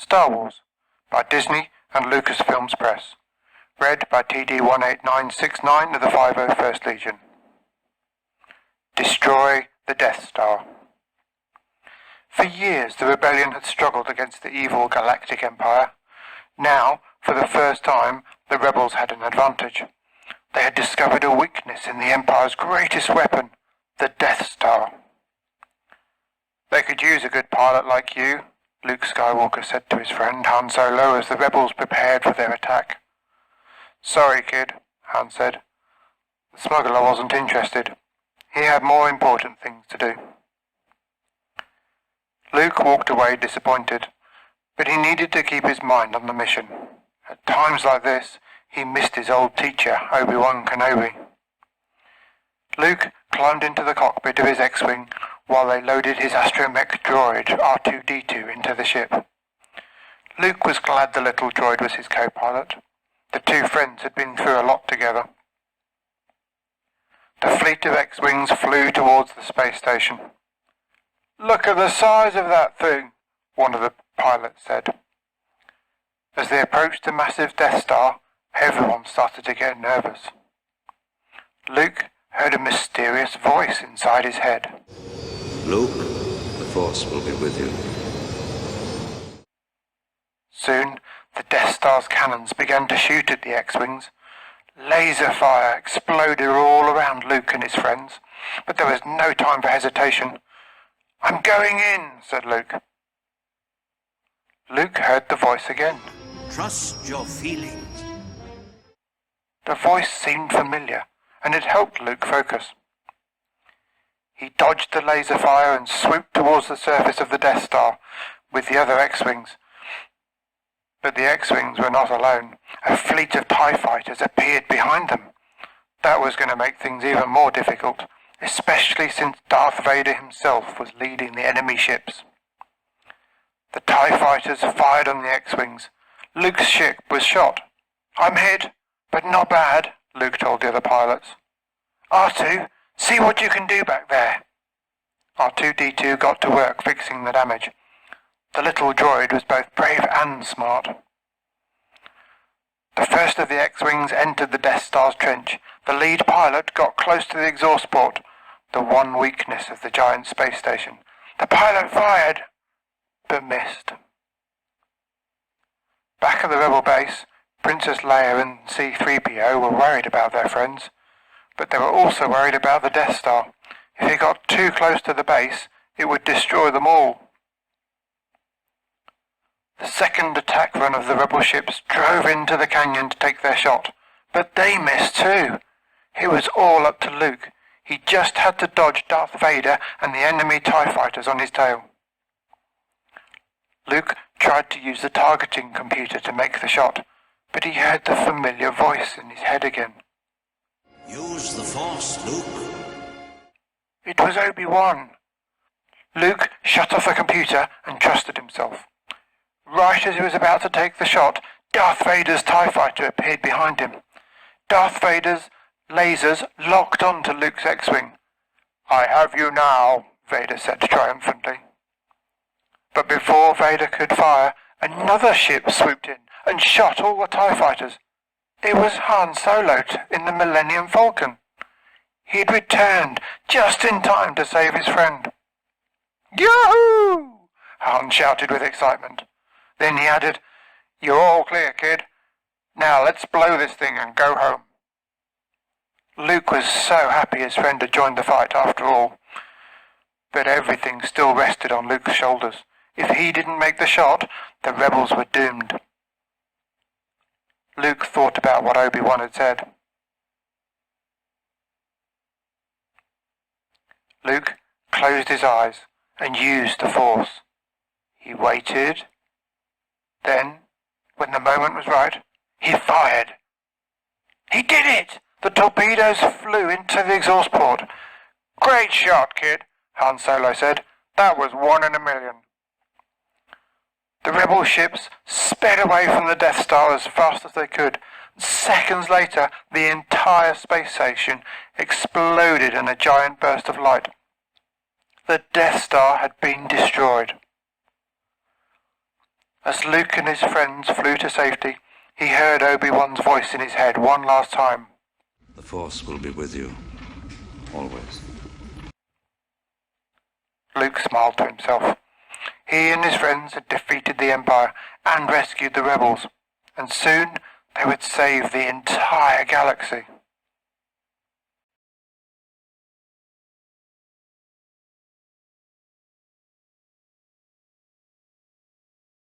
Star Wars by Disney and Lucasfilms Press. Read by TD18969 of the 501st Legion. Destroy the Death Star. For years the rebellion had struggled against the evil Galactic Empire. Now, for the first time, the rebels had an advantage. They had discovered a weakness in the Empire's greatest weapon, the Death Star. "They could use a good pilot like you," Luke Skywalker said to his friend Han Solo as the rebels prepared for their attack. "Sorry, kid," Han said. The smuggler wasn't interested. He had more important things to do. Luke walked away disappointed, but he needed to keep his mind on the mission. At times like this, he missed his old teacher, Obi-Wan Kenobi. Luke climbed into the cockpit of his X-Wing while they loaded his astromech droid R2-D2 into the ship. Luke was glad the little droid was his co-pilot. The two friends had been through a lot together. The fleet of X-Wings flew towards the space station. "Look at the size of that thing," one of the pilots said. As they approached the massive Death Star, everyone started to get nervous. Luke heard a mysterious voice inside his head. "Luke, the Force will be with you." Soon, the Death Star's cannons began to shoot at the X-Wings. Laser fire exploded all around Luke and his friends, but there was no time for hesitation. "I'm going in," said Luke. Luke heard the voice again. "Trust your feelings." The voice seemed familiar, and it helped Luke focus. He dodged the laser fire and swooped towards the surface of the Death Star with the other X-Wings. But the X-Wings were not alone. A fleet of TIE fighters appeared behind them. That was going to make things even more difficult, especially since Darth Vader himself was leading the enemy ships. The TIE fighters fired on the X-Wings. Luke's ship was shot. "I'm hit, but not bad," Luke told the other pilots. "R2, see what you can do back there." R2-D2 got to work fixing the damage. The little droid was both brave and smart. The first of the X-Wings entered the Death Star's trench. The lead pilot got close to the exhaust port, the one weakness of the giant space station. The pilot fired, but missed. Back at the rebel base, Princess Leia and C-3PO were worried about their friends, but they were also worried about the Death Star. If it got too close to the base, it would destroy them all. The second attack run of the rebel ships drove into the canyon to take their shot, but they missed too. It was all up to Luke. He just had to dodge Darth Vader and the enemy TIE fighters on his tail. Luke tried to use the targeting computer to make the shot, but he heard the familiar voice in his head again. "Use the Force, Luke." It was Obi-Wan. Luke shut off the computer and trusted himself. Right as he was about to take the shot, Darth Vader's TIE fighter appeared behind him. Darth Vader's lasers locked onto Luke's X-Wing. "I have you now," Vader said triumphantly. But before Vader could fire, another ship swooped in and shot all the TIE fighters. It was Han Solo in the Millennium Falcon. He had returned just in time to save his friend. "Yahoo!" Han shouted with excitement. Then he added, "You're all clear, kid. Now let's blow this thing and go home." Luke was so happy his friend had joined the fight after all. But everything still rested on Luke's shoulders. If he didn't make the shot, the rebels were doomed. Luke thought about what Obi-Wan had said. Luke closed his eyes and used the Force. He waited. Then, when the moment was right, he fired. He did it! The torpedoes flew into the exhaust port. "Great shot, kid," Han Solo said. "That was 1 in a million." The rebel ships sped away from the Death Star as fast as they could. Seconds later, the entire space station exploded in a giant burst of light. The Death Star had been destroyed. As Luke and his friends flew to safety, he heard Obi-Wan's voice in his head one last time. The Force will be with you. Always. Luke smiled to himself. He and his friends had defeated the Empire and rescued the rebels, and soon they would save the entire galaxy.